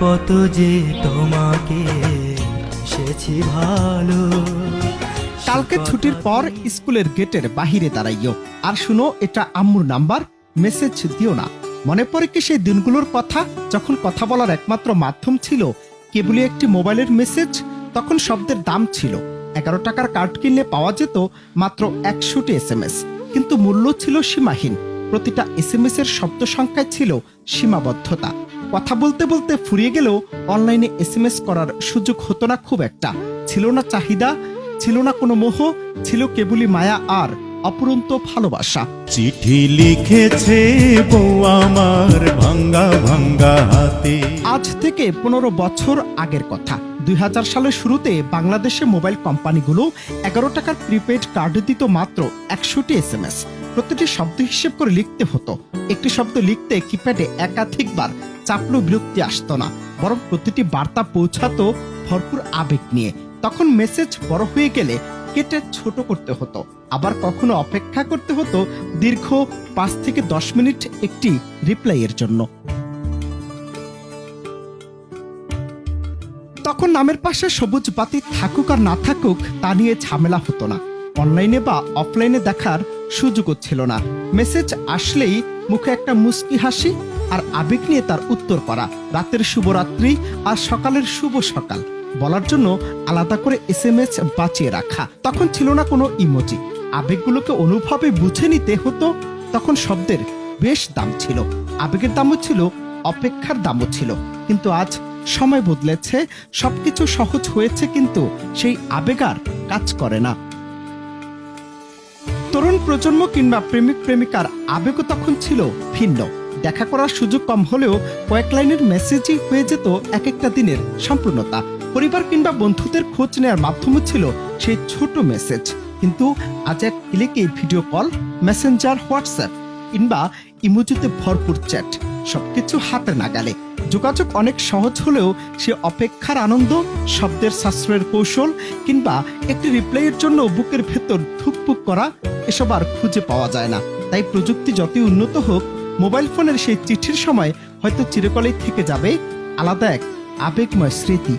কত যে তোমাকে এসেছি ভালো। কালকে ছুটির পর স্কুলের গেটের বাহিরে দাঁড়াইও, আর শুনো এটা আম্মুর নাম্বার, মেসেজ দিও না। মনে পড়ে কি সেই দিনগুলোর কথা, যখন কথা বলার একমাত্র মাধ্যম ছিল কেবলই একটি মোবাইলের মেসেজ। তখন শব্দের দাম ছিল 11 টাকার কার্ড কিনলে পাওয়া যেত মাত্র 100টি SMS, কিন্তু মূল্য ছিল সীমাহীন। প্রতিটা SMS এর শব্দ সংখ্যায় ছিল সীমাবদ্ধতা। কথা বলতে বলতে ফুরিয়ে গেলেও অনলাইনে SMS করার সুযোগ হতো না খুব একটা। ছিল না চাহিদা, ছিল না কোনো মোহ, ছিল কেবলই মায়া আর অপুরন্ত ভালোবাসা। চিঠি লিখেছে বউ আমার ভাঙ্গা ভাঙ্গা হাতে। আজ থেকে 15 বছর আগের কথা। 2000 সালের শুরুতে বাংলাদেশে মোবাইল কোম্পানিগুলো 11 টাকার প্রিপেড কার্ড দিত মাত্র 100টি SMS। প্রতিটি শব্দ হিসেব করে লিখতে হতো। একটি শব্দ লিখতে কিপ্যাডে একাধিকবার চাপলেও বিরক্তি আসতো না, বরং প্রতিটি বার্তা পৌঁছাতো ভরপুর আবেগ নিয়ে। তখন মেসেজ বড় হয়ে গেলে কেটে ছোট করতে হতো, আবার কখনো অপেক্ষা করতে হতো দীর্ঘ 5 থেকে 10 মিনিট একটি রিপ্লাইয়ের জন্য। তখন নামের পাশে সবুজ বাতি থাকুক আর না থাকুক তা নিয়ে ঝামেলা হতো না। অনলাইনে বা অফলাইনে দেখার সুযোগও ছিল না। মেসেজ আসলেই মুখে একটা মুস্কি হাসি আর আবেগ নিয়ে তার উত্তর করা। রাতের শুভরাত্রি আর সকালের শুভ সকাল বলার জন্য আলাদা করে SMS বাঁচিয়ে রাখা। তখন ছিল না কোনো ইমোজি। আবেগগুলোকে অনুভবে বুঝে নিতে হতো। তখন শব্দের বেশ দাম ছিল, আবেগের দামও ছিল, অপেক্ষার দামও ছিল। কিন্তু আজ সময় বদলেছে, সবকিছু সহজ হয়েছে, কিন্তু সেই আবেগ আর কাজ করে না। তরুণ প্রজন্ম কিংবা প্রেমিক প্রেমিকার আবেগও তখন ছিল ভিন্ন। দেখা করার সুযোগ কম হলেও কয়েক লাইনের মেসেজই হয়ে যেত এক একটা দিনের সম্পূর্ণতা। পরিবার কিংবা বন্ধুদের খোঁজ নেওয়ার মাধ্যম ছিল সেই ছোট মেসেজ। কিন্তু আজ এক ক্লিকে ভিডিও কল, মেসেঞ্জার, হোয়াটসঅ্যাপ কিংবা ইমোজিতে ভরপুর চ্যাট, সবকিছু হাতে নাগালে। যোগাযোগ অনেক সহজ হলেও সে অপেক্ষার আনন্দ, শব্দের সাশ্রয়ের কৌশল কিংবা একটি রিপ্লাইয়ের জন্য বুকের ভেতর ধুকপুক করা, এসব আর খুঁজে পাওয়া যায় না। তাই প্রযুক্তি যতই উন্নত হোক, মোবাইল ফোনের সেই চিঠির সময় হয়তো চিরকালই থেকে যাবে আলাদা এক আবেগময় স্মৃতি।